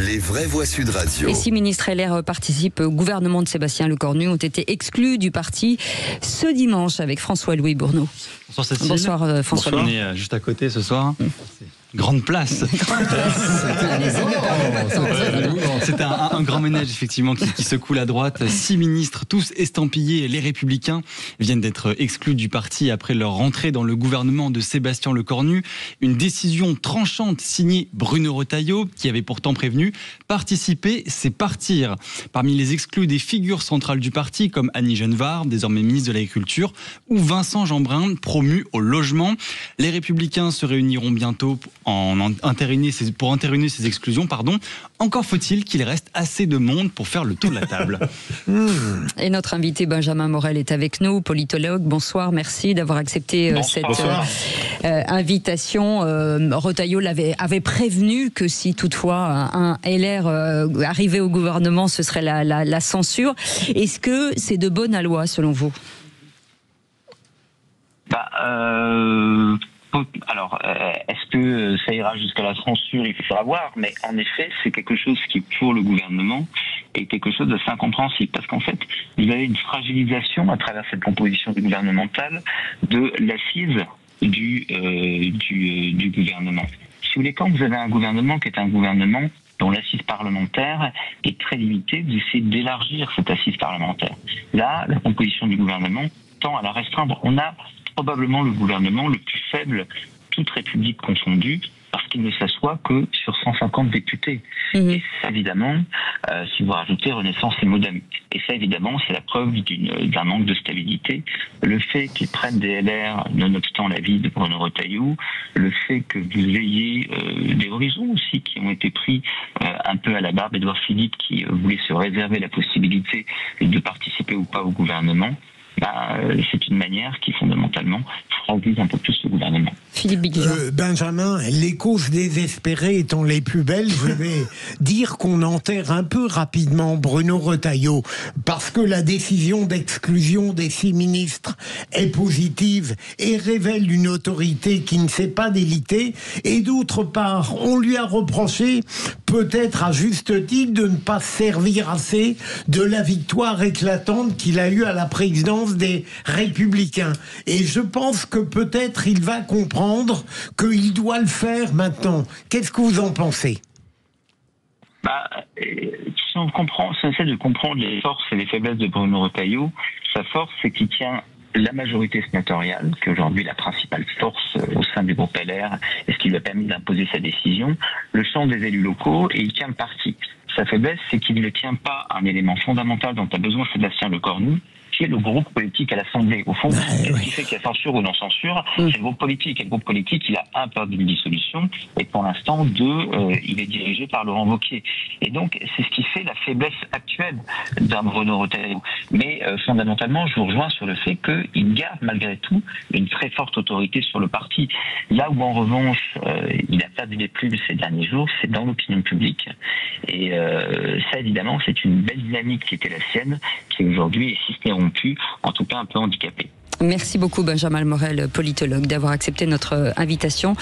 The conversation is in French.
Les vraies voix Sud Radio. Les 6 ministres LR participent au gouvernement de Sébastien Lecornu ont été exclus du parti ce dimanche avec François-Louis Bourneau. Bonsoir Cécile. Bonsoir François. On est juste à côté ce soir. Grande place. C'est un grand ménage effectivement qui secoue la droite. 6 ministres, tous estampillés, les Républicains, viennent d'être exclus du parti après leur rentrée dans le gouvernement de Sébastien Lecornu. Une décision tranchante signée Bruno Retailleau, qui avait pourtant prévenu participer, c'est partir. Parmi les exclus, des figures centrales du parti comme Annie Genevard, désormais ministre de l'Agriculture, ou Vincent Jeanbrun, promu au logement. Les Républicains se réuniront bientôt pour entériner ces exclusions. Encore faut-il qu'il reste assez de monde pour faire le tour de la table. Et notre invité Benjamin Morel est avec nous, politologue. Bonsoir, merci d'avoir accepté cette invitation. Retailleau avait prévenu que si toutefois un LR arrivait au gouvernement, ce serait la censure. Est-ce que c'est de bonne loi selon vous ? Alors, est-ce que ça ira jusqu'à la censure? Il faudra voir, mais en effet, c'est quelque chose qui, pour le gouvernement, est quelque chose d'assez incompréhensible, parce qu'en fait, vous avez une fragilisation à travers cette composition gouvernementale de l'assise du gouvernement. Si vous voulez, quand vous avez un gouvernement qui est un gouvernement dont l'assise parlementaire est très limitée, vous essayez d'élargir cette assise parlementaire. Là, la composition du gouvernement tend à la restreindre. On a probablement le gouvernement le plus faible, toute république confondue, parce qu'il ne s'assoit que sur 150 députés. Et ça, évidemment, si vous rajoutez Renaissance et Modem, et ça, évidemment, c'est la preuve d'un manque de stabilité. Le fait qu'ils prennent des LR, nonobstant l'avis de Bruno Retailleau, le fait que vous ayez des horizons aussi qui ont été pris un peu à la barbe, Édouard Philippe qui voulait se réserver la possibilité de participer ou pas au gouvernement, c'est une manière qui fondamentalement fragilise un peu plus le gouvernement. Philippe Biguillon. Benjamin, les causes désespérées étant les plus belles, je vais dire qu'on enterre un peu rapidement Bruno Retailleau, parce que la décision d'exclusion des 6 ministres est positive et révèle une autorité qui ne s'est pas délitée, et d'autre part, on lui a reproché, peut-être à juste titre, de ne pas servir assez de la victoire éclatante qu'il a eue à la présidence des Républicains. Et je pense que peut-être il va comprendre qu'il doit le faire maintenant. Qu'est-ce que vous en pensez ? Si on essaie de comprendre les forces et les faiblesses de Bruno Retailleau, sa force, c'est qu'il tient la majorité sénatoriale, qui est aujourd'hui la principale force au sein du groupe LR, et ce qui lui a permis d'imposer sa décision, le champ des élus locaux, et il tient le parti. Sa faiblesse, c'est qu'il ne tient pas un élément fondamental dont a besoin Sébastien Lecornu, qui est le groupe politique à l'Assemblée. Au fond, ce qui fait qu'il y a censure ou non censure, c'est le groupe politique. Et le groupe politique, il a un peur d'une dissolution, et pour l'instant, il est dirigé par Laurent Wauquiez. Et donc, c'est ce qui fait la faiblesse actuelle d'un Bruno Retailleau. Mais fondamentalement, je vous rejoins sur le fait qu'il garde malgré tout une très forte autorité sur le parti. Là où, en revanche, il a perdu des plumes ces derniers jours, c'est dans l'opinion publique. Et ça, évidemment, c'est une belle dynamique qui était la sienne, qui aujourd'hui est si ce n'est rompu, en tout cas un peu handicapée. Merci beaucoup Benjamin Morel, politologue, d'avoir accepté notre invitation.